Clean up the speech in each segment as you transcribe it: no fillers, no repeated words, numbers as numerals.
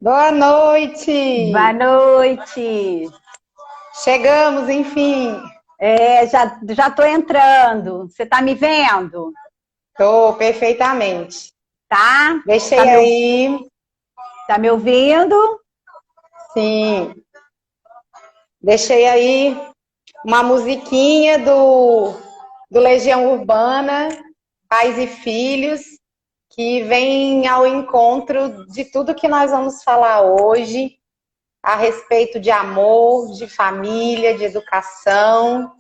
Boa noite! Boa noite. Chegamos, enfim. Já estou entrando. Você está me vendo? Tô perfeitamente. Tá? Tá Deixei me, ou- aí, tá me ouvindo? sim, deixei aí uma musiquinha do Legião Urbana, Pais e Filhos, que vem ao encontro de tudo que nós vamos falar hoje, a respeito de amor, de família, de educação.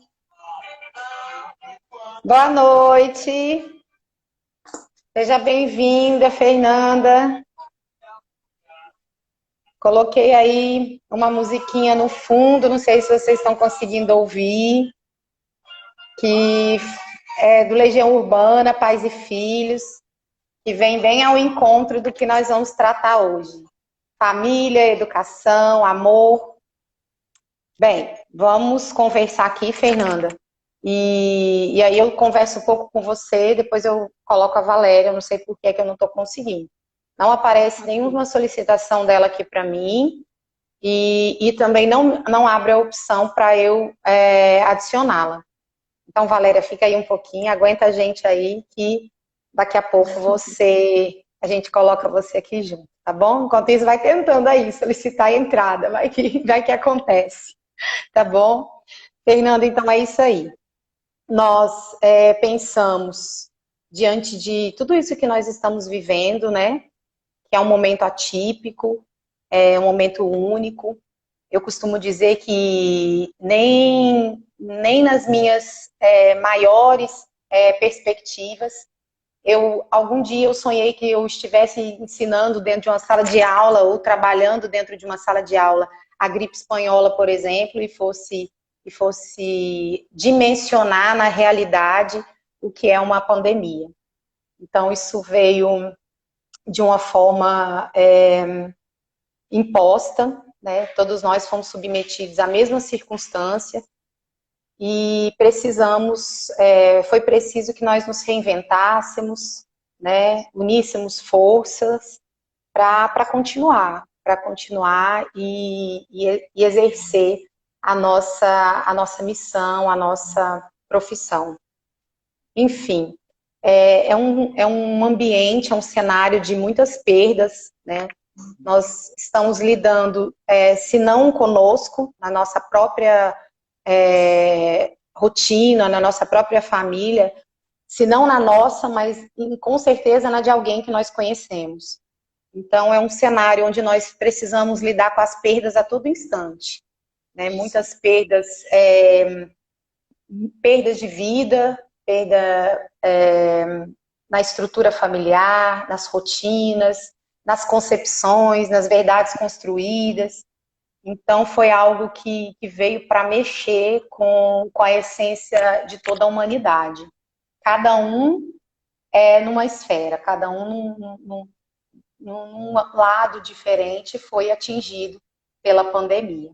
Boa noite! Seja bem-vinda, Fernanda. Coloquei aí uma musiquinha no fundo, não sei se vocês estão conseguindo ouvir, que é do Legião Urbana, Pais e Filhos, que vem bem ao encontro do que nós vamos tratar hoje. Família, educação, amor. Bem, vamos conversar aqui, Fernanda. E aí eu converso um pouco com você, depois eu coloco a Valéria, eu não sei por que eu não estou conseguindo. Não aparece nenhuma solicitação dela aqui para mim, e também não abre a opção para eu adicioná-la. Então, Valéria, fica aí um pouquinho, aguenta a gente aí, que daqui a pouco a gente coloca você aqui junto, tá bom? Enquanto isso, vai tentando aí solicitar a entrada, vai que acontece, tá bom? Fernanda, então é isso aí. Nós pensamos, diante de tudo isso que nós estamos vivendo, né, que é um momento atípico, é um momento único. Eu costumo dizer que nem nas minhas maiores perspectivas, algum dia eu sonhei que eu estivesse ensinando dentro de uma sala de aula ou trabalhando dentro de uma sala de aula a gripe espanhola, por exemplo, e fosse dimensionar na realidade o que é uma pandemia. Então, isso veio de uma forma imposta, né? Todos nós fomos submetidos à mesma circunstância e foi preciso que nós nos reinventássemos, né? Uníssemos forças para continuar e exercer a nossa missão, a nossa profissão. Enfim, é um ambiente, é um cenário de muitas perdas, né? Nós estamos lidando, se não conosco, na nossa própria rotina, na nossa própria família, se não na nossa, mas com certeza na de alguém que nós conhecemos. Então, é um cenário onde nós precisamos lidar com as perdas a todo instante, né? Muitas perdas de vida, perda na estrutura familiar, nas rotinas, nas concepções, nas verdades construídas. Então, foi algo que veio para mexer com a essência de toda a humanidade. Cada um numa esfera, cada um num lado diferente foi atingido pela pandemia.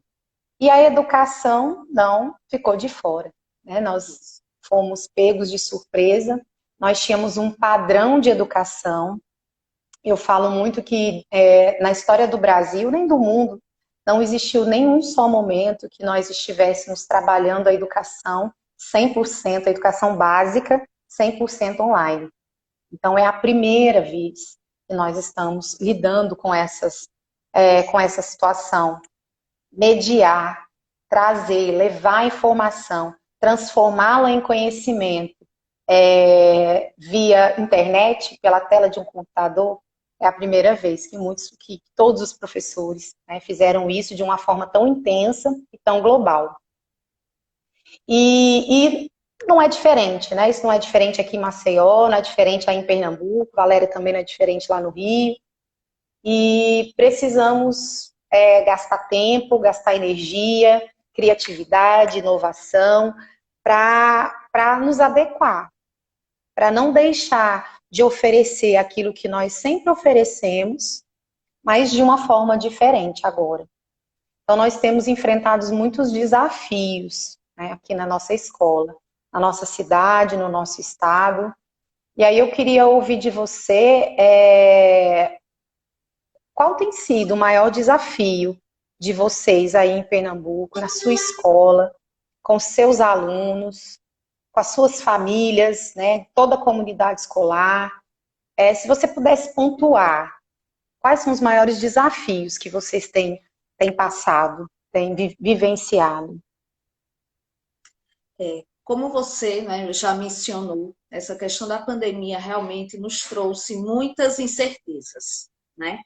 E a educação não ficou de fora, né? Nós fomos pegos de surpresa, nós tínhamos um padrão de educação. Eu falo muito que na história do Brasil, nem do mundo, não existiu nenhum só momento que nós estivéssemos trabalhando a educação 100%, a educação básica, 100% online. Então, é a primeira vez que nós estamos lidando com essa situação. Mediar, trazer, levar a informação, transformá-la em conhecimento via internet, pela tela de um computador, é a primeira vez que todos os professores, né, fizeram isso de uma forma tão intensa e tão global. E não é diferente, né? Isso não é diferente aqui em Maceió, não é diferente aí em Pernambuco, Valéria também não é diferente lá no Rio. E precisamos gastar tempo, gastar energia, criatividade, inovação, para nos adequar, para não deixar de oferecer aquilo que nós sempre oferecemos, mas de uma forma diferente agora. Então, nós temos enfrentado muitos desafios, né, aqui na nossa escola, na nossa cidade, no nosso estado. E aí eu queria ouvir de você qual tem sido o maior desafio de vocês aí em Pernambuco, na sua escola, com seus alunos, com as suas famílias, né, toda a comunidade escolar? Se você pudesse pontuar, quais são os maiores desafios que vocês têm passado, têm vivenciado? Como você, né, já mencionou, essa questão da pandemia realmente nos trouxe muitas incertezas, né?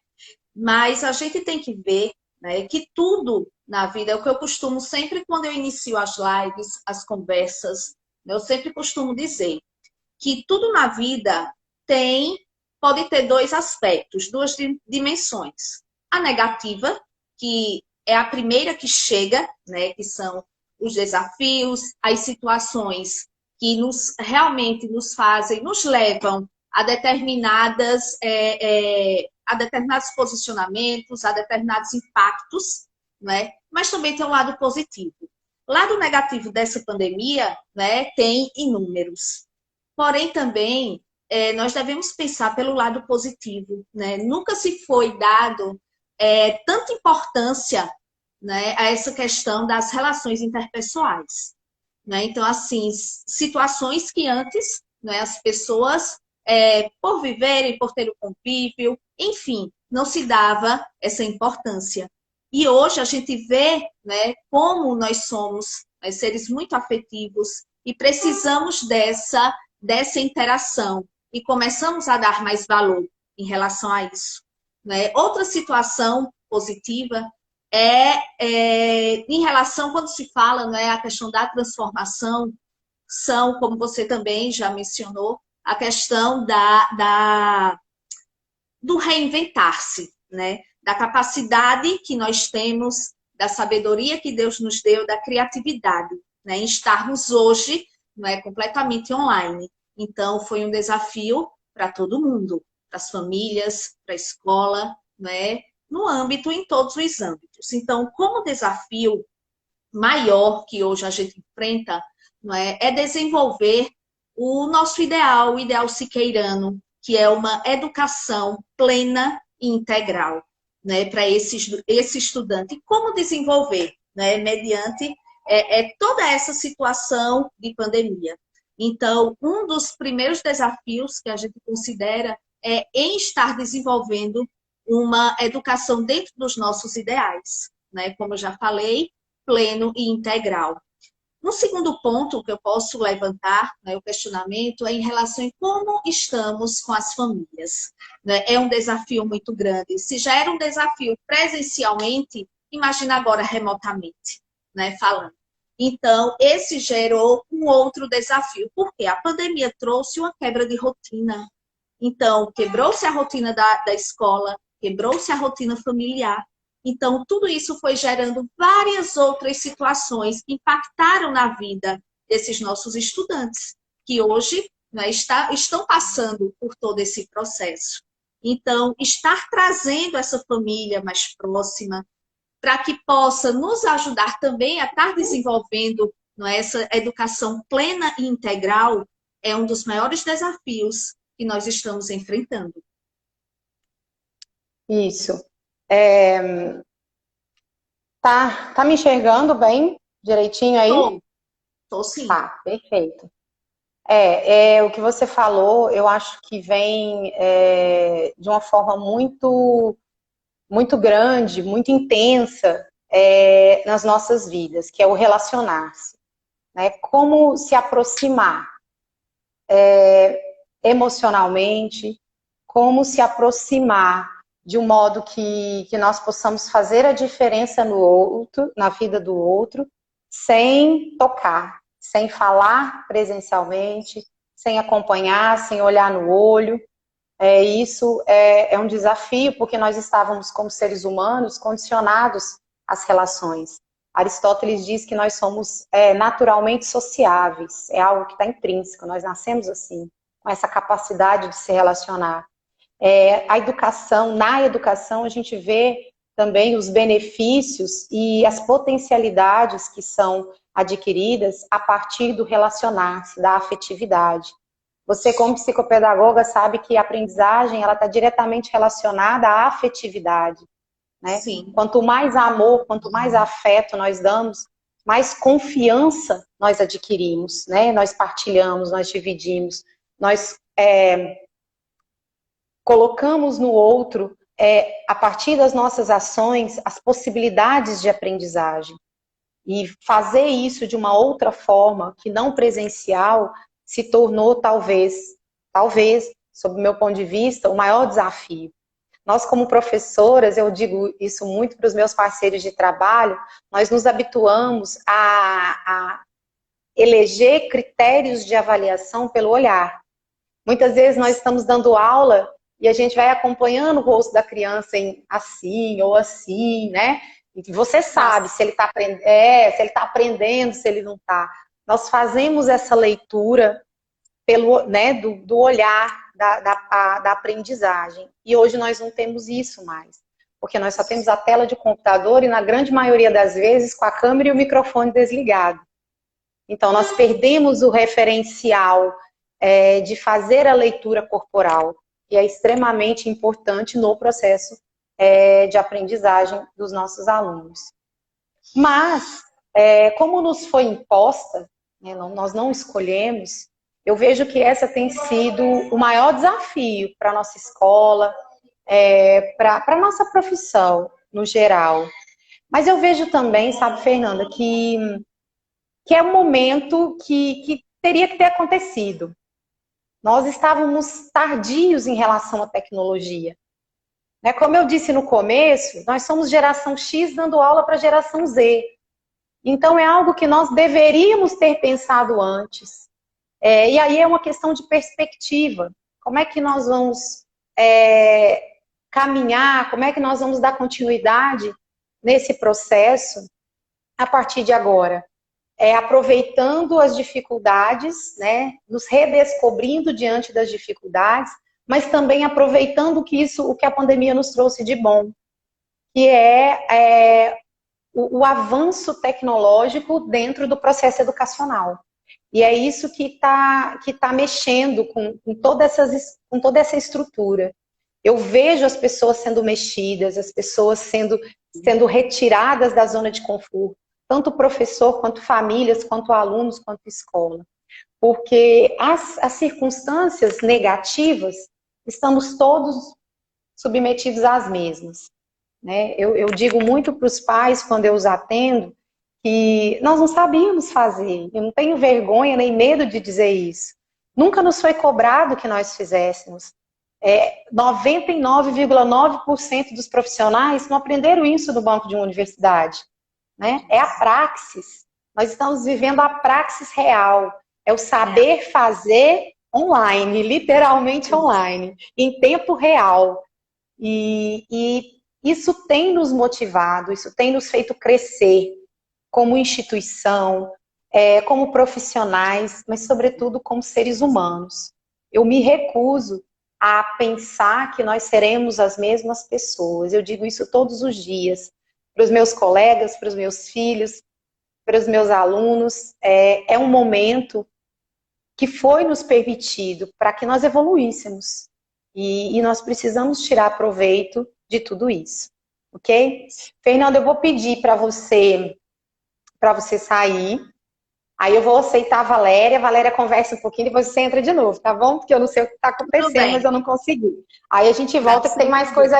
Mas a gente tem que ver, né, que tudo na vida, é o que eu costumo sempre, quando eu inicio as lives, as conversas, eu sempre costumo dizer que tudo na vida pode ter dois aspectos, duas dimensões. A negativa, que é a primeira que chega, né, que são os desafios, as situações que realmente nos fazem, nos levam a a determinados posicionamentos, a determinados impactos, né? Mas também tem um lado positivo. O lado negativo dessa pandemia, né, tem inúmeros. Porém, também, nós devemos pensar pelo lado positivo, né? Nunca se foi dado tanta importância, né, a essa questão das relações interpessoais, né? Então, assim, situações que antes, né, as pessoas, por viverem, por ter o convívio, enfim, não se dava essa importância. E hoje a gente vê, né, como nós somos, né, seres muito afetivos e precisamos dessa interação e começamos a dar mais valor em relação a isso, né? Outra situação positiva em relação, quando se fala, né, a questão da transformação, são, como você também já mencionou, a questão do reinventar-se, né? Da capacidade que nós temos, da sabedoria que Deus nos deu, da criatividade, né? Em estarmos hoje, né, completamente online. Então, foi um desafio para todo mundo, para as famílias, para a escola, né? No âmbito, em todos os âmbitos. Então, como desafio maior que hoje a gente enfrenta, não é desenvolver o nosso ideal, o ideal siqueirano, que é uma educação plena e integral, né, para esse estudante. E como desenvolver, né, mediante toda essa situação de pandemia. Então, um dos primeiros desafios que a gente considera é em estar desenvolvendo uma educação dentro dos nossos ideais, né? Como eu já falei, pleno e integral. Um segundo ponto que eu posso levantar, né, o questionamento, é em relação a como estamos com as famílias, né? É um desafio muito grande. Se já era um desafio presencialmente, imagina agora remotamente, né, falando. Então, esse gerou um outro desafio, porque a pandemia trouxe uma quebra de rotina. Então, quebrou-se a rotina da escola, quebrou-se a rotina familiar. Então, tudo isso foi gerando várias outras situações que impactaram na vida desses nossos estudantes, que hoje, né, estão passando por todo esse processo. Então, estar trazendo essa família mais próxima, para que possa nos ajudar também a estar desenvolvendo, não é, essa educação plena e integral, é um dos maiores desafios que nós estamos enfrentando. Isso. Tá me enxergando bem, direitinho aí? Tô sim. Tá, perfeito. O que você falou, eu acho que vem de uma forma muito, muito grande, muito intensa nas nossas vidas, que é o relacionar-se, né? Como se aproximar emocionalmente, como se aproximar de um modo que nós possamos fazer a diferença no outro, na vida do outro, sem tocar, sem falar presencialmente, sem acompanhar, sem olhar no olho. Isso é um desafio, porque nós estávamos, como seres humanos, condicionados às relações. Aristóteles diz que nós somos naturalmente sociáveis, é algo que está intrínseco, nós nascemos assim, com essa capacidade de se relacionar. Na educação, a gente vê também os benefícios e as potencialidades que são adquiridas a partir do relacionar-se, da afetividade. Você, como psicopedagoga, sabe que a aprendizagem ela está diretamente relacionada à afetividade, né? Sim. Quanto mais amor, quanto mais afeto nós damos, mais confiança nós adquirimos, né? Nós partilhamos, nós dividimos, nós colocamos no outro, a partir das nossas ações, as possibilidades de aprendizagem. E fazer isso de uma outra forma, que não presencial, se tornou talvez, sob o meu ponto de vista, o maior desafio. Nós, como professoras, eu digo isso muito para os meus parceiros de trabalho, nós nos habituamos a eleger critérios de avaliação pelo olhar. Muitas vezes nós estamos dando aula e a gente vai acompanhando o rosto da criança em assim ou assim, né? E você sabe se ele está aprendendo, se ele não está. Nós fazemos essa leitura pelo, né, do olhar da aprendizagem. E hoje nós não temos isso mais. Porque nós só temos a tela de computador e, na grande maioria das vezes, com a câmera e o microfone desligado. Então, nós perdemos o referencial de fazer a leitura corporal, que é extremamente importante no processo de aprendizagem dos nossos alunos. Mas, como nos foi imposta, né, nós não escolhemos, eu vejo que essa tem sido o maior desafio para a nossa escola, para a nossa profissão, no geral. Mas eu vejo também, sabe, Fernanda, que é um momento que teria que ter acontecido. Nós estávamos tardios em relação à tecnologia. Como eu disse no começo, nós somos geração X dando aula para a geração Z. Então, é algo que nós deveríamos ter pensado antes. E aí é uma questão de perspectiva. Como é que nós vamos caminhar, como é que nós vamos dar continuidade nesse processo a partir de agora? Aproveitando as dificuldades, né, nos redescobrindo diante das dificuldades, mas também aproveitando o que a pandemia nos trouxe de bom, que é o avanço tecnológico dentro do processo educacional. E é isso que tá mexendo com toda essa estrutura. Eu vejo as pessoas sendo mexidas, as pessoas sendo retiradas da zona de conforto, tanto professor, quanto famílias, quanto alunos, quanto escola. Porque as circunstâncias negativas, estamos todos submetidos às mesmas. Né? Eu digo muito para os pais, quando eu os atendo, que nós não sabíamos fazer. Eu não tenho vergonha nem medo de dizer isso. Nunca nos foi cobrado que nós fizéssemos. 99,9% dos profissionais não aprenderam isso no banco de uma universidade. Né? É a praxis. Nós estamos vivendo a praxis real. É o saber fazer online, literalmente online, em tempo real. E isso tem nos motivado, isso tem nos feito crescer como instituição, como profissionais, mas sobretudo como seres humanos. Eu me recuso a pensar que nós seremos as mesmas pessoas. Eu digo isso todos os dias, para os meus colegas, para os meus filhos, para os meus alunos. É um momento que foi nos permitido para que nós evoluíssemos. E nós precisamos tirar proveito de tudo isso. Ok? Fernanda, eu vou pedir para você sair. Aí eu vou aceitar a Valéria conversa um pouquinho, depois você entra de novo, tá bom? Porque eu não sei o que está acontecendo, mas eu não consegui. Aí a gente volta, que tem mais coisa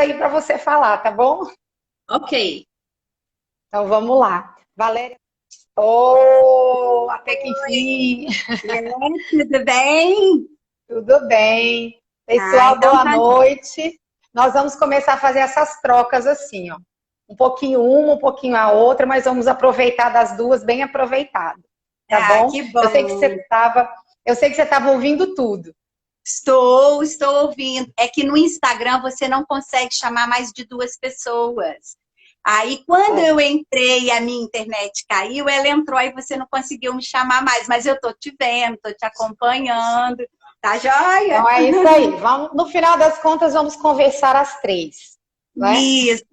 aí para você falar, tá bom? Ok. Então vamos lá. Valéria. Até que enfim. Tudo bem? Tudo bem. Pessoal, então boa noite. Nós vamos começar a fazer essas trocas assim, ó. Um pouquinho uma, um pouquinho a outra, mas vamos aproveitar das duas, bem aproveitado. Tá bom? Que bom. Eu sei que você estava ouvindo tudo. Estou ouvindo. É que no Instagram você não consegue chamar mais de 2 pessoas. Aí, quando eu entrei e a minha internet caiu, ela entrou e você não conseguiu me chamar mais. Mas eu tô te vendo, tô te acompanhando. Tá joia? Então é isso aí. No final das contas, vamos conversar às 3. Né? Isso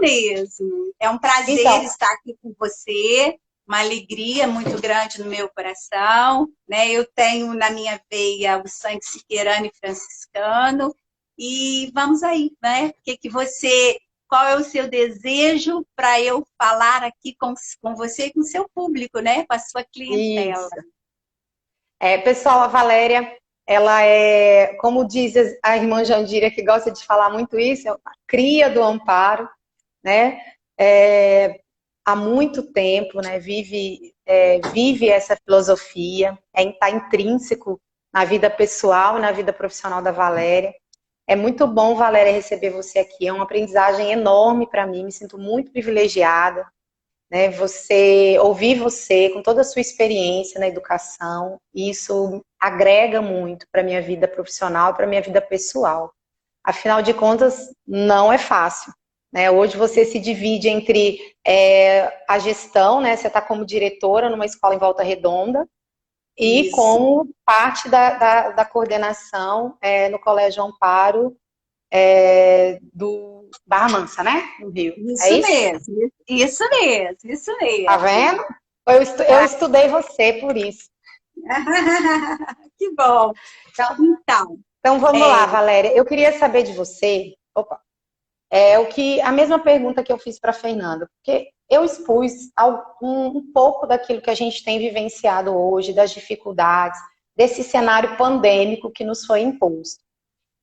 mesmo. É um prazer estar aqui com você. uma alegria muito grande no meu coração, né? Eu tenho na minha veia o sangue siqueirano e franciscano, e vamos aí, né? Qual é o seu desejo para eu falar aqui com você e com o seu público, né? Com a sua clientela. Isso. Pessoal, a Valéria, ela é, como diz a irmã Jandira, que gosta de falar muito isso, é a cria do Amparo, né? Há muito tempo, né? Vive essa filosofia, está intrínseco na vida pessoal e na vida profissional da Valéria. É muito bom, Valéria, receber você aqui. É uma aprendizagem enorme para mim, me sinto muito privilegiada, né? Ouvir você com toda a sua experiência na educação, isso agrega muito para a minha vida profissional e para a minha vida pessoal. Afinal de contas, não é fácil, né? Hoje você se divide entre a gestão, né? Você está como diretora numa escola em Volta Redonda e Isso. como parte da coordenação no Colégio Amparo do Barra Mansa, né? No Rio. Isso É isso? mesmo, isso mesmo, isso mesmo. Tá vendo? Eu estudei você por isso. Que bom. Então vamos lá, Valéria. Eu queria saber de você. Opa. A mesma pergunta que eu fiz para a Fernanda, porque eu expus um pouco daquilo que a gente tem vivenciado hoje, das dificuldades, desse cenário pandêmico que nos foi imposto.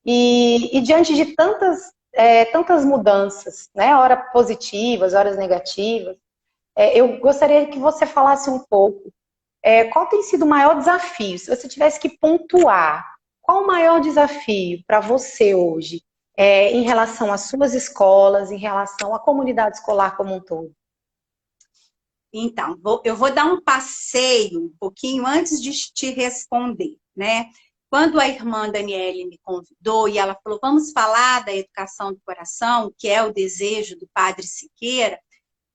E diante de tantas mudanças, né, ora positivas, horas negativas, eu gostaria que você falasse um pouco qual tem sido o maior desafio, se você tivesse que pontuar, qual o maior desafio para você hoje em relação às suas escolas, em relação à comunidade escolar como um todo? Então, eu vou dar um passeio um pouquinho antes de te responder, né? Quando a irmã Daniele me convidou e ela falou, vamos falar da educação do coração, que é o desejo do Padre Siqueira,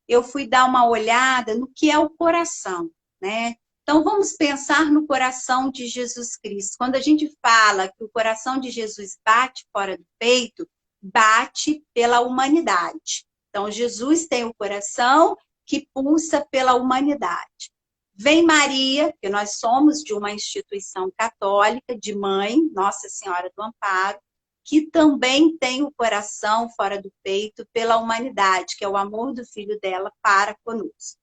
eu fui dar uma olhada no que é o coração, né? Então, vamos pensar no coração de Jesus Cristo. Quando a gente fala que o coração de Jesus bate fora do peito, bate pela humanidade. Então, Jesus tem o coração que pulsa pela humanidade. Vem Maria, que nós somos de uma instituição católica, de mãe, Nossa Senhora do Amparo, que também tem o coração fora do peito pela humanidade, que é o amor do filho dela para conosco.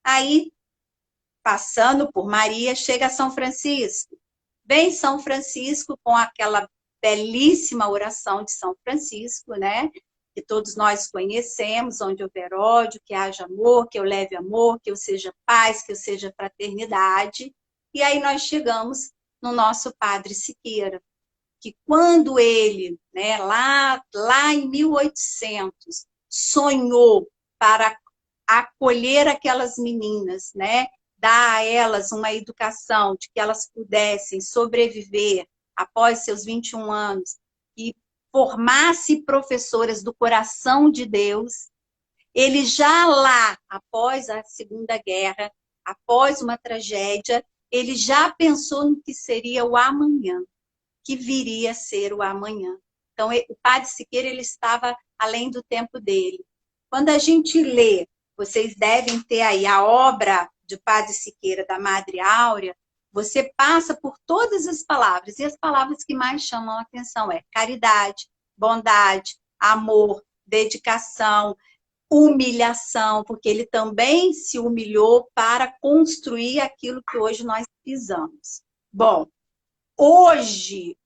Aí, passando por Maria, chega São Francisco. Vem São Francisco com aquela belíssima oração de São Francisco, né? Que todos nós conhecemos, onde houver ódio, que haja amor, que eu leve amor, que eu seja paz, que eu seja fraternidade. E aí nós chegamos no nosso Padre Siqueira, que quando ele, né, lá em 1800, sonhou para acolher aquelas meninas, né, dar a elas uma educação de que elas pudessem sobreviver após seus 21 anos e formasse professoras do coração de Deus, ele já lá, após a Segunda Guerra, após uma tragédia, ele já pensou no que seria o amanhã, que viria a ser o amanhã. Então, o Padre Siqueira, ele estava além do tempo dele. Quando a gente lê, vocês devem ter aí a obra de Padre Siqueira, da Madre Áurea, você passa por todas as palavras, e as palavras que mais chamam a atenção é caridade, bondade, amor, dedicação, humilhação, porque ele também se humilhou para construir aquilo que hoje nós pisamos. Bom, hoje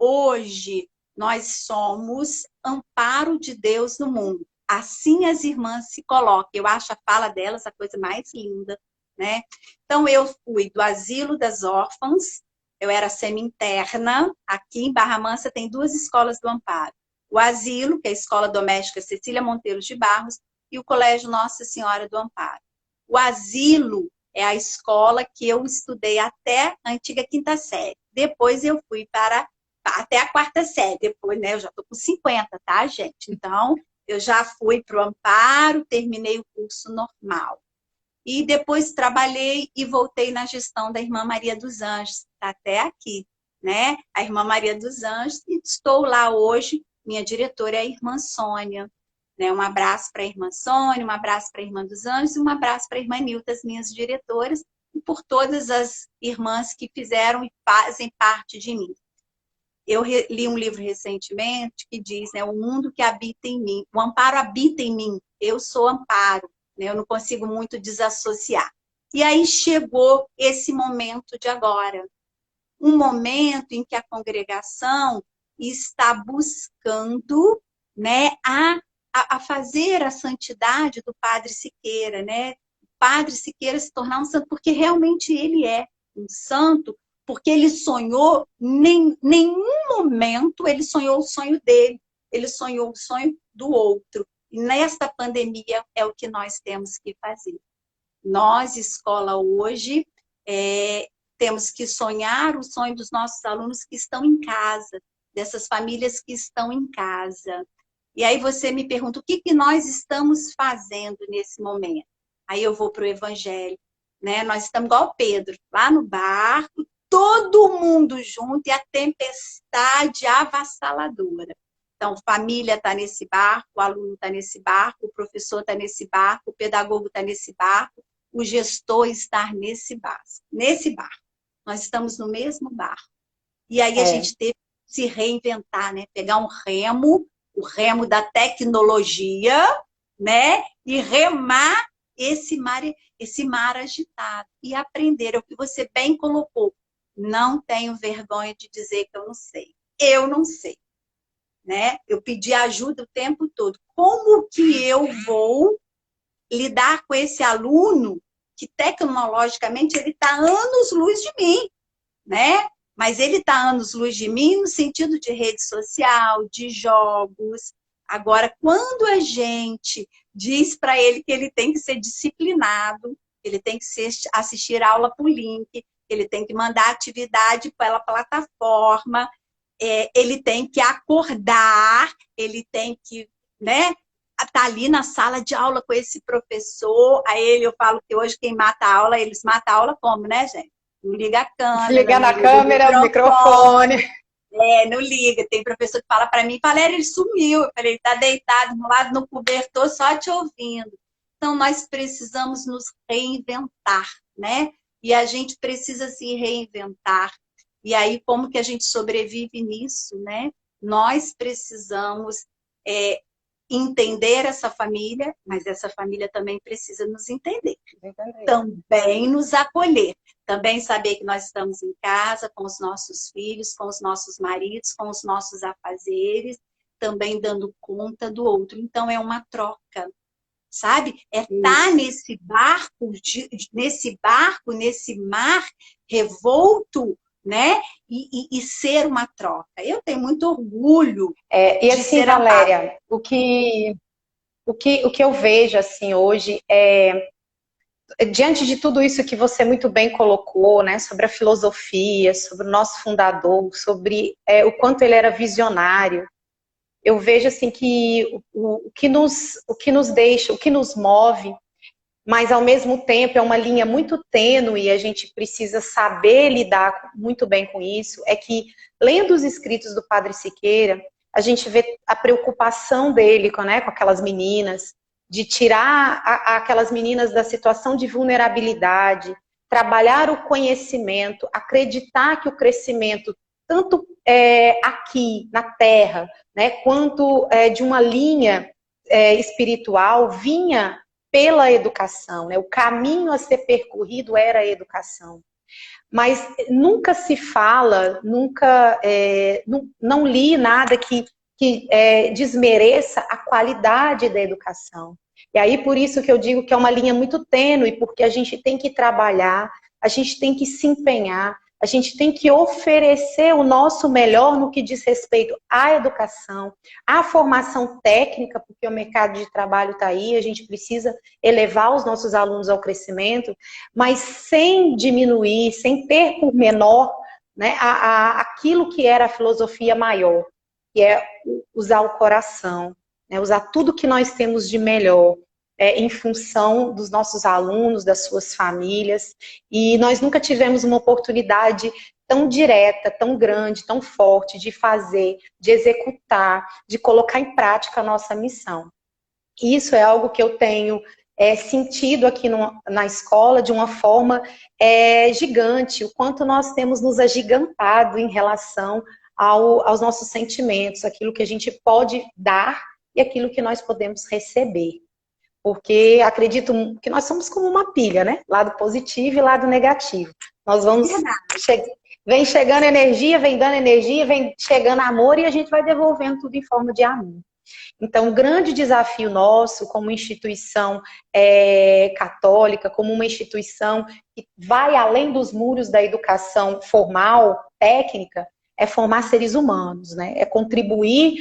nós somos amparo de Deus no mundo. Assim as irmãs se colocam. Eu acho a fala delas a coisa mais linda, né? Então, eu fui do Asilo das Órfãs, eu era semi-interna. Aqui em Barra Mansa tem 2 escolas do Amparo. O Asilo, que é a Escola Doméstica Cecília Monteiro de Barros, e o Colégio Nossa Senhora do Amparo. O Asilo é a escola que eu estudei até a antiga 5ª série. Depois eu fui até a 4ª série. Depois, né, eu já estou com 50, tá, gente? Então, eu já fui para o Amparo, terminei o curso normal. E depois trabalhei e voltei na gestão da Irmã Maria dos Anjos, tá até aqui, né? A Irmã Maria dos Anjos, e estou lá hoje, minha diretora é a Irmã Sônia, né? Um abraço para a irmã Sônia, um abraço para a irmã dos Anjos e um abraço para a irmã Nilta, as minhas diretoras, e por todas as irmãs que fizeram e fazem parte de mim. Eu li um livro recentemente que diz, né, o mundo que habita em mim, o amparo habita em mim, eu sou amparo, né, eu não consigo muito desassociar. E aí chegou esse momento de agora, um momento em que a congregação está buscando, né, a fazer a santidade do Padre Siqueira, né? O Padre Siqueira se tornar um santo, porque realmente ele é um santo, porque ele sonhou, nenhum momento ele sonhou o sonho dele, ele sonhou o sonho do outro. E nesta pandemia é o que nós temos que fazer. Nós, escola hoje, temos que sonhar o sonho dos nossos alunos que estão em casa, dessas famílias que estão em casa. E aí você me pergunta, o que nós estamos fazendo nesse momento? Aí eu vou para o Evangelho, né? Nós estamos igual Pedro, lá no barco, todo mundo junto e a tempestade avassaladora. Então, família está nesse barco, o aluno está nesse barco, o professor está nesse barco, o pedagogo está nesse barco, o gestor está nesse barco. Nós estamos no mesmo barco. E aí a gente teve que se reinventar, né? Pegar um remo, o remo da tecnologia, né? E remar esse mar agitado. E aprender, é o que você bem colocou. Não tenho vergonha de dizer que eu não sei. Eu não sei. Né? Eu pedi ajuda o tempo todo. Como que eu vou lidar com esse aluno que tecnologicamente ele está anos-luz de mim, né? Mas ele está anos-luz de mim no sentido de rede social, de jogos. Agora, quando a gente diz para ele que ele tem que ser disciplinado, ele tem que assistir aula por link, ele tem que mandar atividade pela plataforma, ele tem que acordar, ele tem que, né, tá ali na sala de aula com esse professor. Aí eu falo que hoje quem mata a aula, eles matam a aula como, né, gente? Não liga a câmera. Liga na câmera, o microfone. Não liga. Tem professor que fala para mim, Valéria, ele sumiu. Eu falei, ele tá deitado no lado no cobertor só te ouvindo. Então, nós precisamos nos reinventar, né? E a gente precisa se reinventar. E aí, como que a gente sobrevive nisso, né? Nós precisamos entender essa família, mas essa família também precisa nos entender. Também nos acolher. Também saber que nós estamos em casa com os nossos filhos, com os nossos maridos, com os nossos afazeres, também dando conta do outro. Então, é uma troca, sabe? Estar nesse barco, nesse mar revolto, né? E ser uma troca. Eu tenho muito orgulho e assim, Valéria, o que eu vejo assim hoje diante de tudo isso que você muito bem colocou, né, sobre a filosofia, sobre o nosso fundador, sobre o quanto ele era visionário, eu vejo assim que o que nos deixa, o que nos move, mas ao mesmo tempo é uma linha muito tênue e a gente precisa saber lidar muito bem com isso, é que lendo os escritos do Padre Siqueira, a gente vê a preocupação dele com aquelas meninas, de tirar aquelas meninas da situação de vulnerabilidade, trabalhar o conhecimento, acreditar que o crescimento, tanto aqui na Terra, né, quanto de uma linha espiritual, vinha pela educação, né? O caminho a ser percorrido era a educação. Mas nunca se fala, não li nada que desmereça a qualidade da educação. E aí por isso que eu digo que é uma linha muito tênue, porque a gente tem que trabalhar, a gente tem que se empenhar, a gente tem que oferecer o nosso melhor no que diz respeito à educação, à formação técnica, porque o mercado de trabalho está aí, a gente precisa elevar os nossos alunos ao crescimento, mas sem diminuir, sem ter por menor, né, aquilo que era a filosofia maior, que é usar o coração, né, usar tudo que nós temos de melhor em função dos nossos alunos, das suas famílias, e nós nunca tivemos uma oportunidade tão direta, tão grande, tão forte de fazer, de executar, de colocar em prática a nossa missão. Isso é algo que eu tenho sentido aqui na escola de uma forma gigante, o quanto nós temos nos agigantado em relação aos nossos sentimentos, aquilo que a gente pode dar e aquilo que nós podemos receber. Porque acredito que nós somos como uma pilha, né? Lado positivo e lado negativo. Nós vamos... Vem chegando energia, vem dando energia, vem chegando amor e a gente vai devolvendo tudo em forma de amor. Então, o grande desafio nosso, como instituição católica, como uma instituição que vai além dos muros da educação formal, técnica, é formar seres humanos, né? É contribuir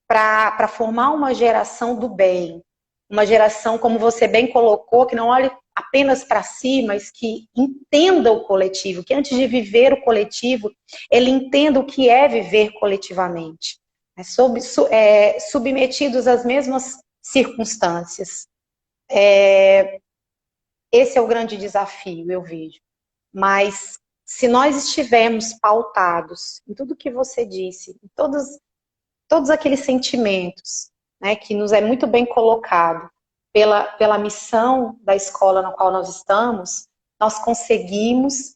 para formar uma geração do bem. Uma geração, como você bem colocou, que não olhe apenas para si, mas que entenda o coletivo, que antes de viver o coletivo, ele entenda o que é viver coletivamente. Submetidos às mesmas circunstâncias. Esse é o grande desafio, eu vejo. Mas se nós estivermos pautados em tudo que você disse, em todos aqueles sentimentos, né, que nos é muito bem colocado pela missão da escola na qual nós estamos, nós conseguimos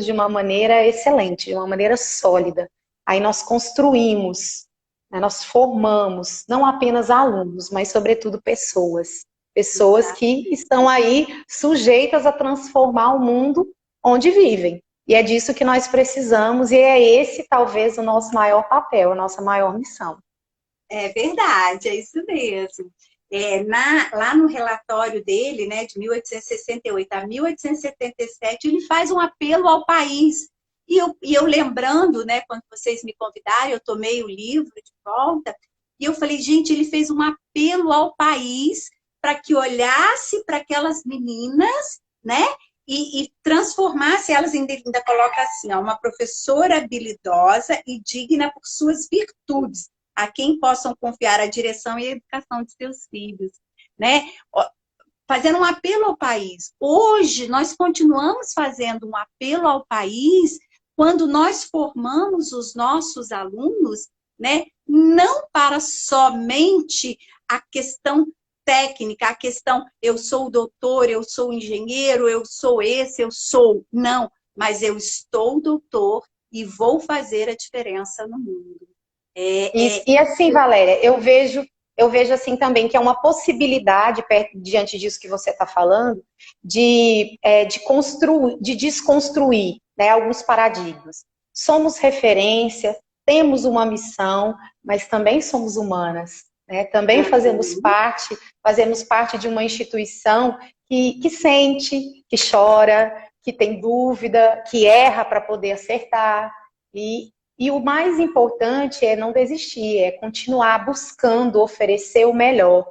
de uma maneira excelente, de uma maneira sólida. Aí nós construímos, né, nós formamos não apenas alunos, mas sobretudo pessoas. Pessoas que estão aí sujeitas a transformar o mundo onde vivem. E é disso que nós precisamos, e é esse talvez o nosso maior papel, a nossa maior missão. É verdade, é isso mesmo. Lá no relatório dele, né, de 1868 a 1877, ele faz um apelo ao país. E eu lembrando, né, quando vocês me convidaram, eu tomei o livro de volta, e eu falei, gente, ele fez um apelo ao país para que olhasse para aquelas meninas, né, e transformasse elas, ainda coloca assim, ó, uma professora habilidosa e digna por suas virtudes, a quem possam confiar a direção e a educação de seus filhos, né? Fazendo um apelo ao país. Hoje, nós continuamos fazendo um apelo ao país quando nós formamos os nossos alunos, né? Não para somente a questão técnica, a questão eu sou doutor, eu sou engenheiro, eu sou esse, eu sou. Não, mas eu estou doutor e vou fazer a diferença no mundo. E assim, Valéria, eu vejo assim também que é uma possibilidade, diante disso que você está falando, de desconstruir, né, alguns paradigmas. Somos referência, temos uma missão, mas também somos humanas, né? Também fazemos parte de uma instituição que sente, que chora, que tem dúvida, que erra para poder acertar. E o mais importante é não desistir, é continuar buscando oferecer o melhor.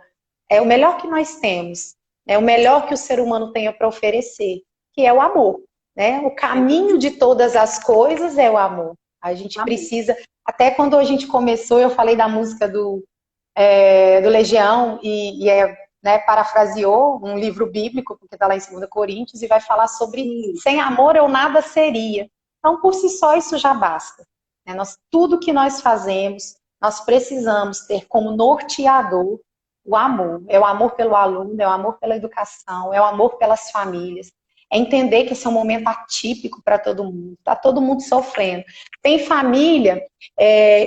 É o melhor que nós temos, é o melhor que o ser humano tem para oferecer, que é o amor, né? O caminho de todas as coisas é o amor. A gente precisa, até quando a gente começou, eu falei da música do Legião, né, parafraseou um livro bíblico, porque está lá em 2 Coríntios, e vai falar sobre sem amor eu nada seria. Então, por si só, isso já basta. Tudo que nós fazemos, nós precisamos ter como norteador o amor. É o amor pelo aluno, é o amor pela educação, é o amor pelas famílias. É entender que esse é um momento atípico para todo mundo. Está todo mundo sofrendo. Tem família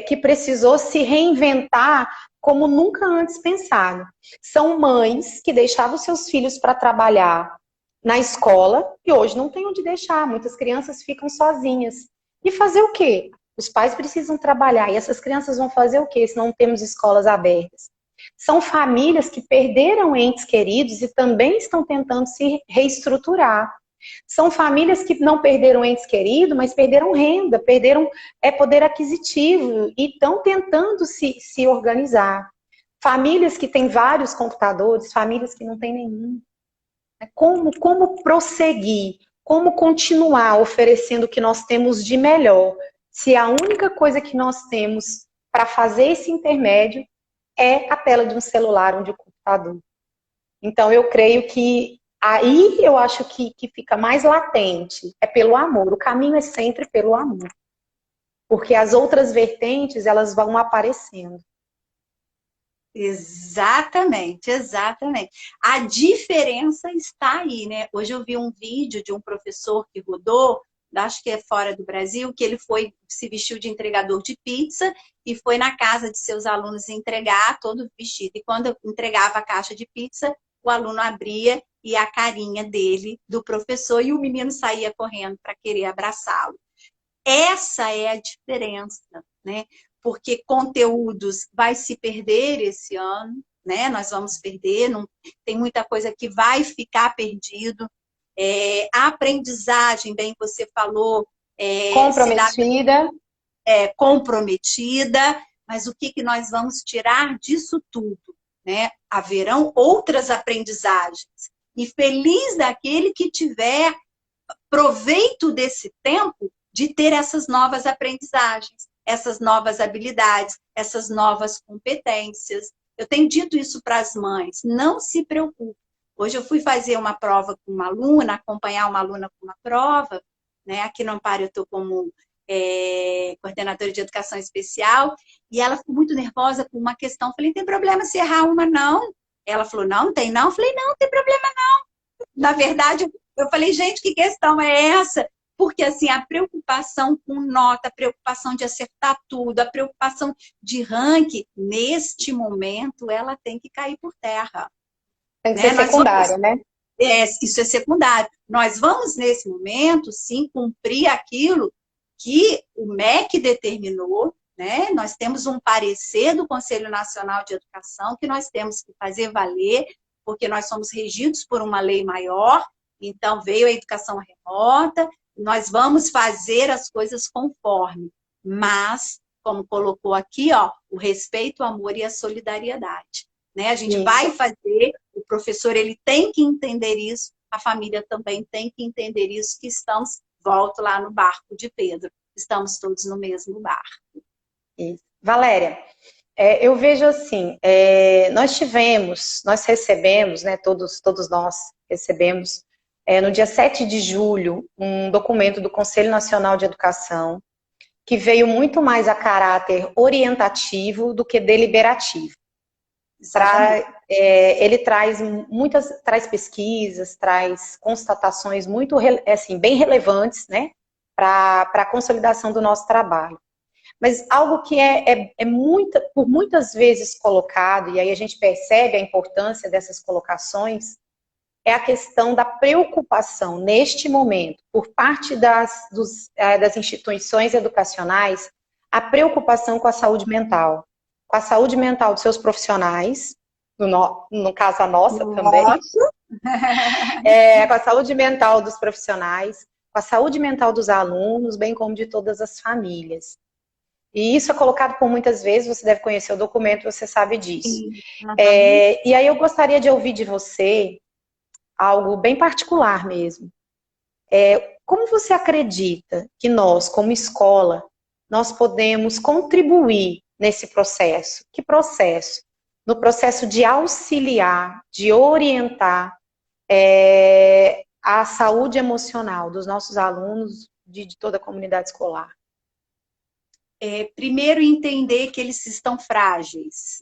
que precisou se reinventar como nunca antes pensado. São mães que deixavam seus filhos para trabalhar na escola e hoje não tem onde deixar. Muitas crianças ficam sozinhas. E fazer o quê? Os pais precisam trabalhar. E essas crianças vão fazer o quê se não temos escolas abertas? São famílias que perderam entes queridos e também estão tentando se reestruturar. São famílias que não perderam entes queridos, mas perderam renda, perderam poder aquisitivo e estão tentando se organizar. Famílias que têm vários computadores, famílias que não têm nenhum. Como prosseguir? Como continuar oferecendo o que nós temos de melhor? Se a única coisa que nós temos para fazer esse intermédio é a tela de um celular ou de um computador. Então, eu creio que aí eu acho que fica mais latente, é pelo amor. O caminho é sempre pelo amor. Porque as outras vertentes, elas vão aparecendo. Exatamente, exatamente. A diferença está aí, né? Hoje eu vi um vídeo de um professor que rodou, acho que é fora do Brasil, que ele foi, se vestiu de entregador de pizza e foi na casa de seus alunos entregar todo vestido. E quando entregava a caixa de pizza, o aluno abria e a carinha dele, do professor, e o menino saía correndo para querer abraçá-lo. Essa é a diferença, né? Porque conteúdos vai se perder esse ano, né? Nós vamos perder, não, tem muita coisa que vai ficar perdido. A aprendizagem, bem você falou, Comprometida. Comprometida, mas o que nós vamos tirar disso tudo, né? Haverão outras aprendizagens. E feliz daquele que tiver proveito desse tempo de ter essas novas aprendizagens, essas novas habilidades, essas novas competências. Eu tenho dito isso para as mães, não se preocupe. Hoje eu fui fazer uma prova com uma aluna, acompanhar uma aluna com uma prova, né? Aqui no Amparo eu estou como coordenadora de educação especial, e ela ficou muito nervosa com uma questão. Falei, tem problema se errar uma, não? Ela falou, não tem não? Falei, não tem problema não. Na verdade, eu falei, gente, que questão é essa? Porque, assim, a preocupação com nota, a preocupação de acertar tudo, a preocupação de ranking, neste momento, ela tem que cair por terra. Tem que ser secundária, né? Isso é secundário. Nós vamos, nesse momento, sim, cumprir aquilo que o MEC determinou, né? Nós temos um parecer do Conselho Nacional de Educação que nós temos que fazer valer, porque nós somos regidos por uma lei maior, então veio a educação remota, nós vamos fazer as coisas conforme, mas, como colocou aqui, ó, o respeito, o amor e a solidariedade, né? A gente vai fazer, o professor ele tem que entender isso, a família também tem que entender isso, que estamos, volto lá no barco de Pedro, estamos todos no mesmo barco. Isso. Valéria, eu vejo assim, nós recebemos, né, todos nós recebemos, no dia 7 de julho, um documento do Conselho Nacional de Educação, que veio muito mais a caráter orientativo do que deliberativo. Ele traz pesquisas, traz constatações muito, assim, bem relevantes, né, para a consolidação do nosso trabalho. Mas algo que por muitas vezes colocado, e aí a gente percebe a importância dessas colocações, é a questão da preocupação, neste momento, por parte das instituições educacionais, a preocupação com a saúde mental. Com a saúde mental dos seus profissionais, no caso a nossa também, com a saúde mental dos profissionais, com a saúde mental dos alunos, bem como de todas as famílias. E isso é colocado por muitas vezes, você deve conhecer o documento, você sabe disso. Uhum. E aí eu gostaria de ouvir de você algo bem particular mesmo. Como você acredita que nós, como escola, nós podemos contribuir nesse processo? Que processo? No processo de auxiliar, de orientar a saúde emocional dos nossos alunos, de toda a comunidade escolar. Primeiro, entender que eles estão frágeis.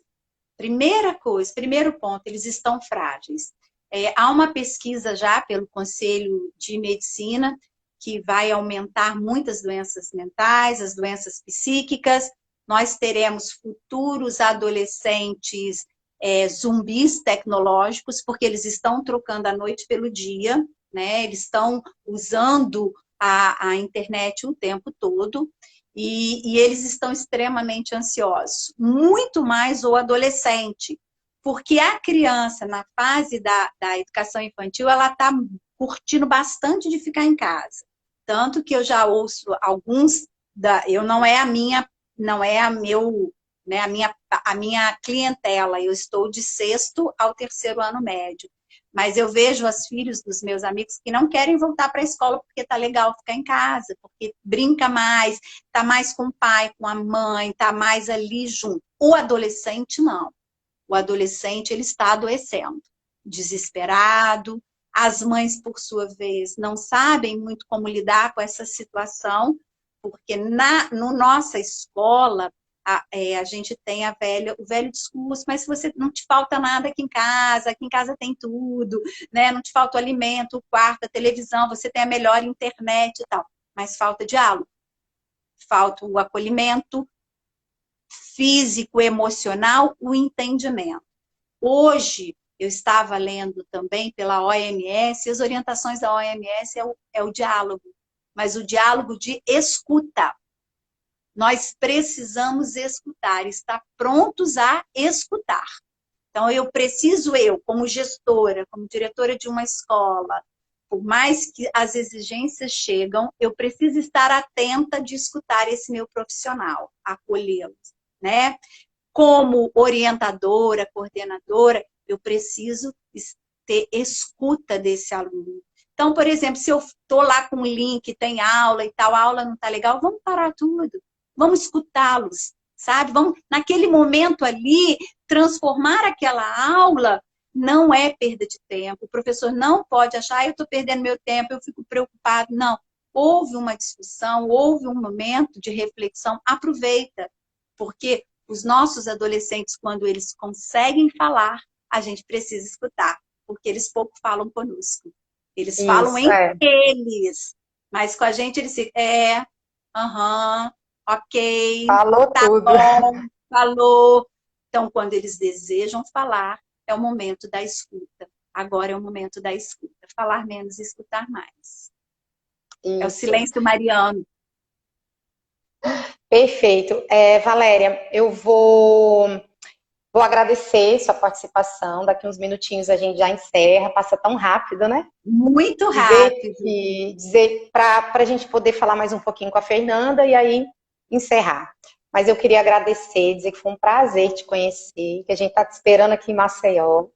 Primeira coisa, primeiro ponto, eles estão frágeis. Há uma pesquisa já pelo Conselho de Medicina que vai aumentar muitas doenças mentais, as doenças psíquicas. Nós teremos futuros adolescentes zumbis tecnológicos, porque eles estão trocando a noite pelo dia, né? Eles estão usando a internet o tempo todo. E eles estão extremamente ansiosos, muito mais o adolescente, porque a criança, na fase da educação infantil, ela está curtindo bastante de ficar em casa. Tanto que eu já ouço alguns, não é a minha clientela, eu estou de 6º ao 3º ano médio. Mas eu vejo as filhas dos meus amigos que não querem voltar para a escola porque tá legal ficar em casa, porque brinca mais, tá mais com o pai, com a mãe, tá mais ali junto. O adolescente não. O adolescente, ele está adoecendo, desesperado. As mães, por sua vez, não sabem muito como lidar com essa situação, porque na nossa escola, a gente tem o velho discurso, mas se você não te falta nada aqui em casa tem tudo, né? Não te falta o alimento, o quarto, a televisão, você tem a melhor internet e tal, mas falta diálogo, falta o acolhimento físico, emocional, o entendimento. Hoje, eu estava lendo também pela OMS, as orientações da OMS é o diálogo, mas o diálogo de escuta. Nós precisamos escutar, estar prontos a escutar. Então, eu, como gestora, como diretora de uma escola, por mais que as exigências chegam, eu preciso estar atenta de escutar esse meu profissional, acolhê-lo, né? Como orientadora, coordenadora, eu preciso ter escuta desse aluno. Então, por exemplo, se eu estou lá com um link, tem aula e tal, a aula não está legal, vamos parar tudo. Vamos escutá-los, sabe? Vamos, naquele momento ali, transformar aquela aula não é perda de tempo. O professor não pode achar, eu estou perdendo meu tempo, eu fico preocupado. Não. Houve uma discussão, houve um momento de reflexão, aproveita. Porque os nossos adolescentes, quando eles conseguem falar, a gente precisa escutar, porque eles pouco falam conosco. Eles falam entre eles, mas com a gente eles ficam, ok, Falou tá tudo. bom, falou. Então, quando eles desejam falar, é o momento da escuta. Agora é o momento da escuta. Falar menos e escutar mais. Isso. É o silêncio mariano. Perfeito. Valéria, eu vou agradecer sua participação. Daqui uns minutinhos a gente já encerra. Passa tão rápido, né? Muito rápido. Dizer para a gente poder falar mais um pouquinho com a Fernanda e aí encerrar. Mas eu queria agradecer, dizer que foi um prazer te conhecer, que a gente está te esperando aqui em Maceió.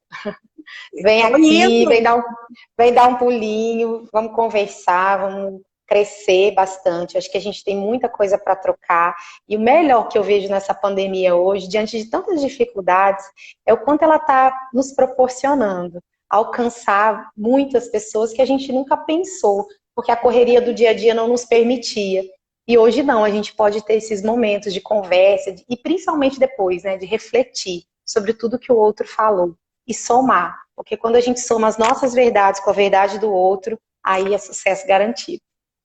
Vem aqui, vem dar um pulinho, vamos conversar, vamos crescer bastante. Acho que a gente tem muita coisa para trocar. E o melhor que eu vejo nessa pandemia hoje, diante de tantas dificuldades, é o quanto ela está nos proporcionando alcançar muitas pessoas que a gente nunca pensou, porque a correria do dia a dia não nos permitia. E hoje não, a gente pode ter esses momentos de conversa e principalmente depois, né, de refletir sobre tudo que o outro falou e somar, porque quando a gente soma as nossas verdades com a verdade do outro, aí é sucesso garantido.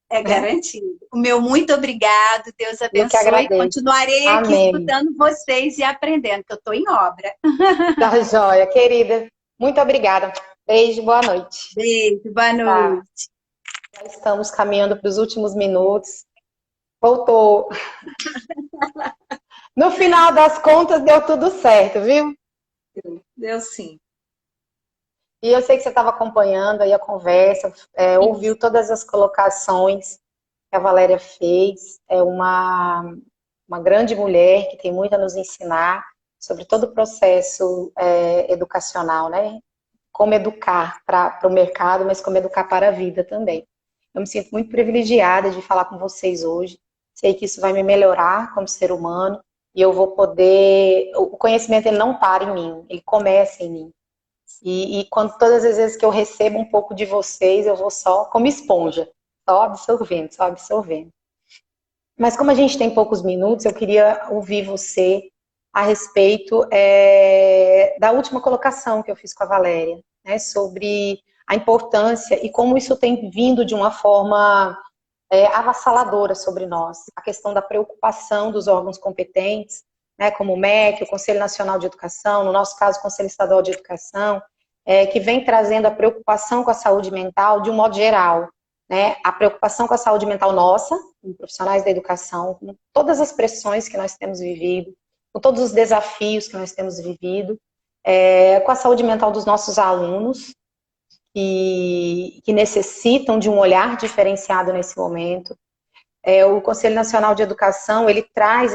É garantido. O meu muito obrigado, Deus abençoe. Continuarei aqui escutando vocês e aprendendo, que eu estou em obra. Tá joia, querida. Muito obrigada. Beijo, boa noite. Beijo, boa noite. Já estamos caminhando para os últimos minutos. Voltou. No final das contas, deu tudo certo, viu? Deu sim. E eu sei que você estava acompanhando aí a conversa, ouviu todas as colocações que a Valéria fez. É uma grande mulher que tem muito a nos ensinar sobre todo o processo educacional, né? Como educar para o mercado, mas como educar para a vida também. Eu me sinto muito privilegiada de falar com vocês hoje. Sei que isso vai me melhorar como ser humano e eu vou poder... O conhecimento ele não para em mim, ele começa em mim. E quando todas as vezes que eu recebo um pouco de vocês, eu vou só como esponja, só absorvendo, só absorvendo. Mas como a gente tem poucos minutos, eu queria ouvir você a respeito da última colocação que eu fiz com a Valéria, né, sobre a importância e como isso tem vindo de uma forma avassaladora sobre nós. A questão da preocupação dos órgãos competentes, né, como o MEC, o Conselho Nacional de Educação, no nosso caso, o Conselho Estadual de Educação, que vem trazendo a preocupação com a saúde mental de um modo geral. Né, a preocupação com a saúde mental nossa, como profissionais da educação, com todas as pressões que nós temos vivido, com todos os desafios que nós temos vivido, com a saúde mental dos nossos alunos, que necessitam de um olhar diferenciado nesse momento. O Conselho Nacional de Educação, ele traz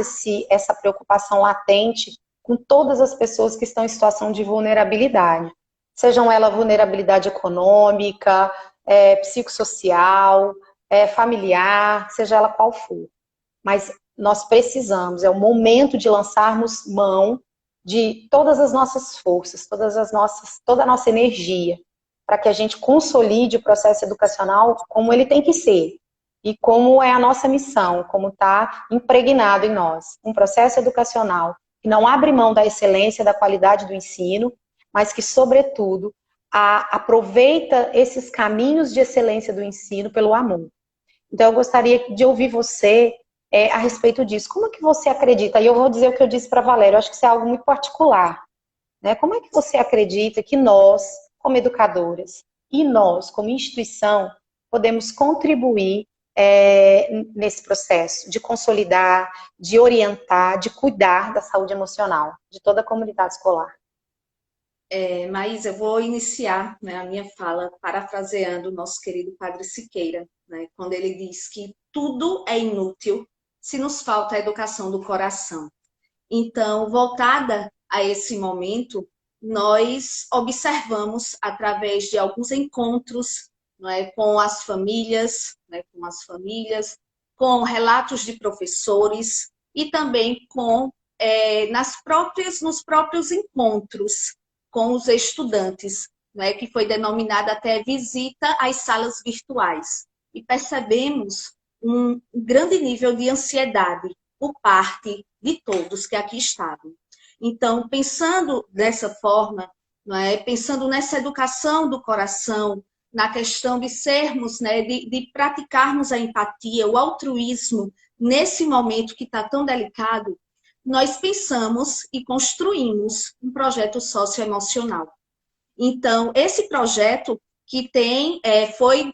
essa preocupação latente com todas as pessoas que estão em situação de vulnerabilidade. Sejam elas vulnerabilidade econômica, psicossocial, familiar, seja ela qual for. Mas nós precisamos, é o momento de lançarmos mão de todas as nossas forças, toda a nossa energia, para que a gente consolide o processo educacional como ele tem que ser. e como é a nossa missão, como está impregnado em nós. Um processo educacional que não abre mão da excelência, da qualidade do ensino, mas que, sobretudo, aproveita esses caminhos de excelência do ensino pelo amor. Então, eu gostaria de ouvir você a respeito disso. Como é que você acredita? E eu vou dizer o que eu disse para a Valéria, eu acho que isso é algo muito particular. Né? Como é que você acredita que nós, como educadoras, e nós, como instituição, podemos contribuir nesse processo de consolidar, de orientar, de cuidar da saúde emocional de toda a comunidade escolar? Maísa, eu vou iniciar, né, a minha fala parafraseando o nosso querido Padre Siqueira, né, quando ele diz que tudo é inútil se nos falta a educação do coração. Então, voltada a esse momento, nós observamos através de alguns encontros, né, com as famílias, com relatos de professores e também nos próprios encontros com os estudantes, né, que foi denominada até visita às salas virtuais. E percebemos um grande nível de ansiedade por parte de todos que aqui estavam. Então, pensando dessa forma, pensando nessa educação do coração, na questão de sermos, de praticarmos a empatia, o altruísmo, nesse momento que está tão delicado, nós pensamos e construímos um projeto socioemocional. Então, esse projeto que foi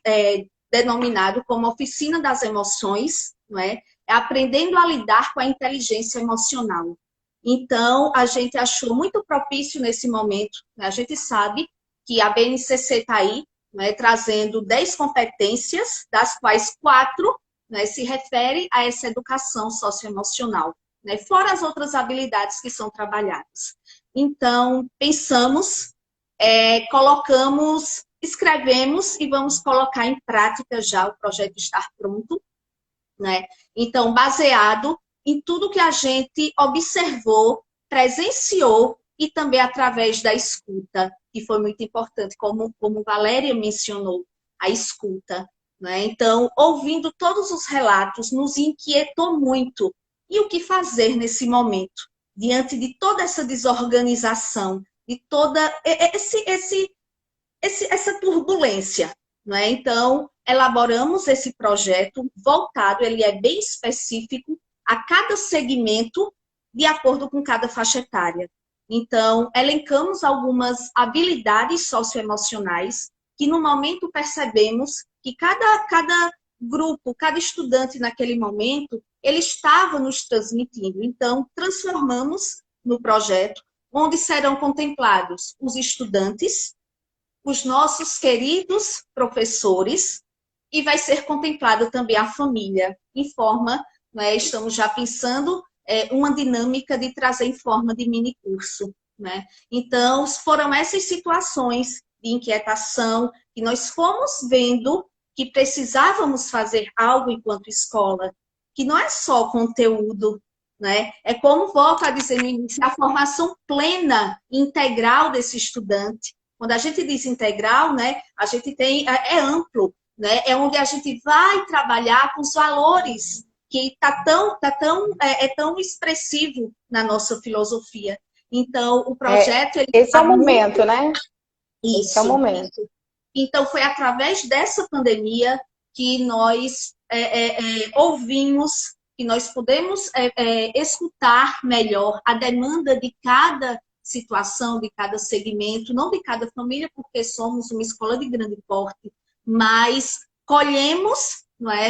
denominado como Oficina das Emoções, é aprendendo a lidar com a inteligência emocional. Então, a gente achou muito propício nesse momento, a gente sabe que a BNCC está aí, trazendo 10 competências, das quais 4 se refere a essa educação socioemocional, fora as outras habilidades que são trabalhadas. Então, pensamos, escrevemos e vamos colocar em prática já o projeto estar pronto, Então, baseado em tudo que a gente observou, presenciou e também através da escuta, que foi muito importante, como Valéria mencionou, a escuta. Então, ouvindo todos os relatos, nos inquietou muito. E o que fazer nesse momento? Diante de toda essa desorganização, de toda essa turbulência. Então, elaboramos esse projeto voltado, ele é bem específico, a cada segmento, de acordo com cada faixa etária. Então, elencamos algumas habilidades socioemocionais que, no momento, percebemos que cada grupo, cada estudante naquele momento, ele estava nos transmitindo. Então, transformamos no projeto, onde serão contemplados os estudantes, os nossos queridos professores, e vai ser contemplada também a família, em forma, estamos já pensando uma dinâmica de trazer em forma de mini-curso. Então, foram essas situações de inquietação que nós fomos vendo que precisávamos fazer algo enquanto escola, que não é só conteúdo, é como, volto a dizer no início, a formação plena e integral desse estudante. Quando a gente diz integral, a gente é amplo, é onde a gente vai trabalhar com os valores que é tão expressivo na nossa filosofia. Então, o projeto... Esse é o momento, né? Isso. Esse é o momento. Então, foi através dessa pandemia que nós ouvimos, que nós pudemos escutar melhor a demanda de cada situação, de cada segmento, não de cada família, porque somos uma escola de grande porte, mas colhemos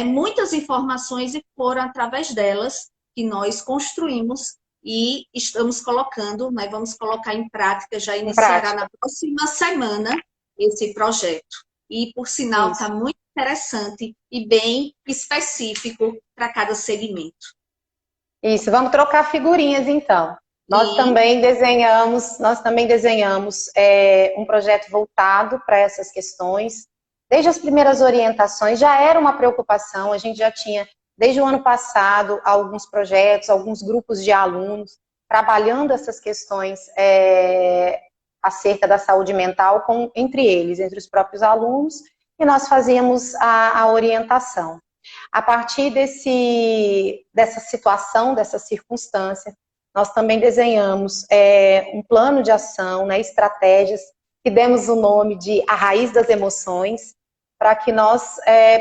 muitas informações e foram através delas que nós construímos e estamos colocando, vamos colocar em prática, já iniciará na próxima semana esse projeto. E, por sinal, está muito interessante e bem específico para cada segmento. Isso, vamos trocar figurinhas, então. Nós também desenhamos um projeto voltado para essas questões. Desde as primeiras orientações, já era uma preocupação, a gente já tinha, desde o ano passado, alguns projetos, alguns grupos de alunos, trabalhando essas questões acerca da saúde mental entre eles, entre os próprios alunos, e nós fazíamos a orientação. a partir dessa situação, dessa circunstância, nós também desenhamos um plano de ação, né, estratégias, que demos o nome de A Raiz das Emoções, para que nós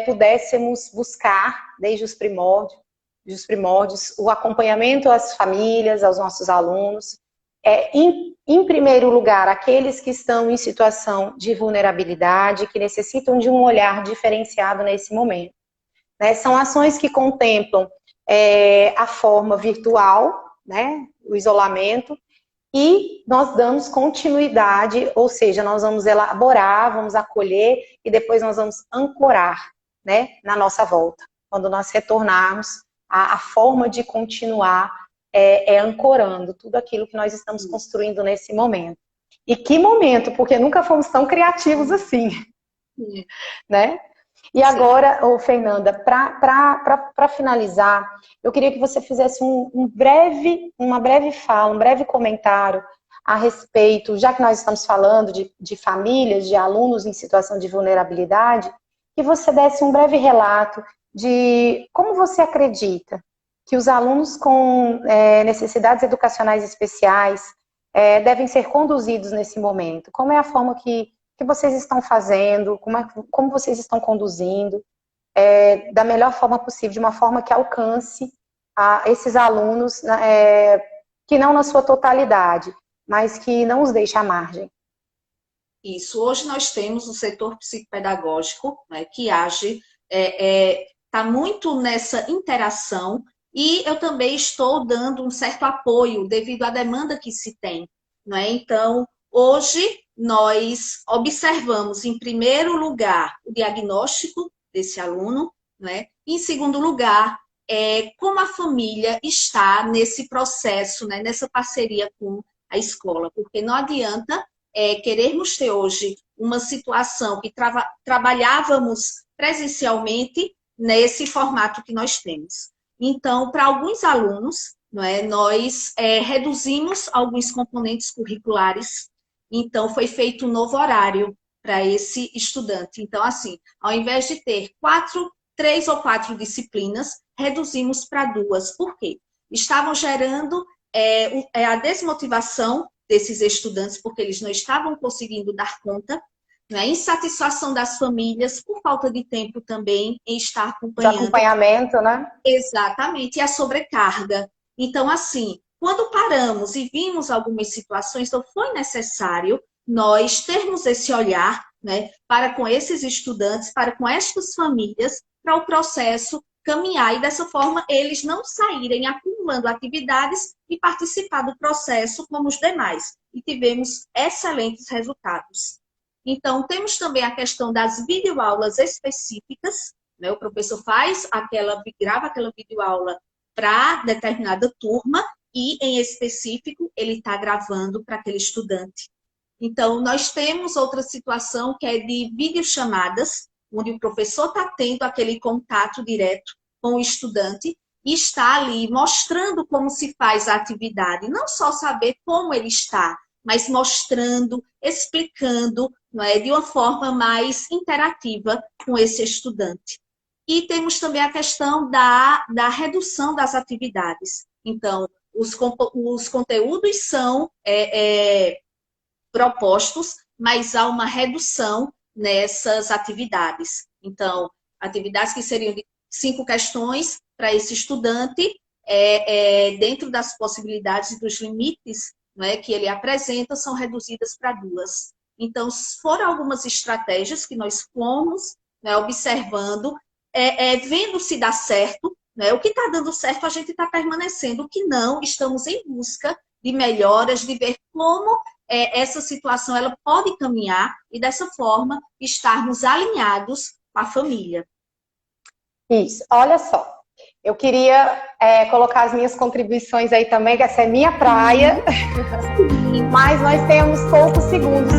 pudéssemos buscar, desde os primórdios, o acompanhamento às famílias, aos nossos alunos, em primeiro lugar, aqueles que estão em situação de vulnerabilidade, que necessitam de um olhar diferenciado nesse momento. Né? São ações que contemplam a forma virtual, né? O isolamento, e nós damos continuidade, ou seja, nós vamos elaborar, vamos acolher e depois nós vamos ancorar, né, na nossa volta. Quando nós retornarmos, a forma de continuar ancorando tudo aquilo que nós estamos construindo nesse momento. E que momento, porque nunca fomos tão criativos assim, né? E agora, Fernanda, para finalizar, eu queria que você fizesse uma breve fala, um breve comentário a respeito, já que nós estamos falando de famílias, de alunos em situação de vulnerabilidade, que você desse um breve relato de como você acredita que os alunos com necessidades educacionais especiais devem ser conduzidos nesse momento. Como é a forma que vocês estão fazendo, como vocês estão conduzindo, da melhor forma possível, de uma forma que alcance esses alunos, que não na sua totalidade, mas que não os deixe à margem. Isso. Hoje nós temos o setor psicopedagógico, né, que age, está muito nessa interação, e eu também estou dando um certo apoio devido à demanda que se tem. Né? Então, hoje, nós observamos, em primeiro lugar, o diagnóstico desse aluno, né? Em segundo lugar, como a família está nesse processo, né? Nessa parceria com a escola, porque não adianta querermos ter hoje uma situação que trabalhávamos presencialmente nesse formato que nós temos. Então, para alguns alunos, não é, nós reduzimos alguns componentes curriculares. Então, foi feito um novo horário para esse estudante. Então, assim, ao invés de ter 3 ou 4 disciplinas, reduzimos para 2. Por quê? Estavam gerando a desmotivação desses estudantes, porque eles não estavam conseguindo dar conta, né? Insatisfação das famílias, por falta de tempo também em estar acompanhando. De acompanhamento, né? Exatamente, e a sobrecarga. Então, assim, quando paramos e vimos algumas situações, então foi necessário nós termos esse olhar, né, para com esses estudantes, para com estas famílias, para o processo caminhar e dessa forma eles não saírem acumulando atividades e participar do processo como os demais. E tivemos excelentes resultados. Então, temos também a questão das videoaulas específicas, né? O professor grava aquela videoaula para determinada turma e, em específico, ele está gravando para aquele estudante. Então, nós temos outra situação que é de videochamadas, onde o professor está tendo aquele contato direto com o estudante e está ali mostrando como se faz a atividade. Não só saber como ele está, mas mostrando, explicando, não é, de uma forma mais interativa com esse estudante. E temos também a questão da redução das atividades. Então, os conteúdos são propostos, mas há uma redução nessas atividades. Então, atividades que seriam de 5 questões para esse estudante, dentro das possibilidades e dos limites, né, que ele apresenta, são reduzidas para 2. Então, foram algumas estratégias que nós fomos, né, observando, vendo se dá certo, né? O que está dando certo, a gente está permanecendo. O que não, estamos em busca de melhoras, de ver como essa situação ela pode caminhar e, dessa forma, estarmos alinhados com a família. Isso, olha só. Eu queria colocar as minhas contribuições aí também, que essa é minha praia, mas nós temos poucos segundos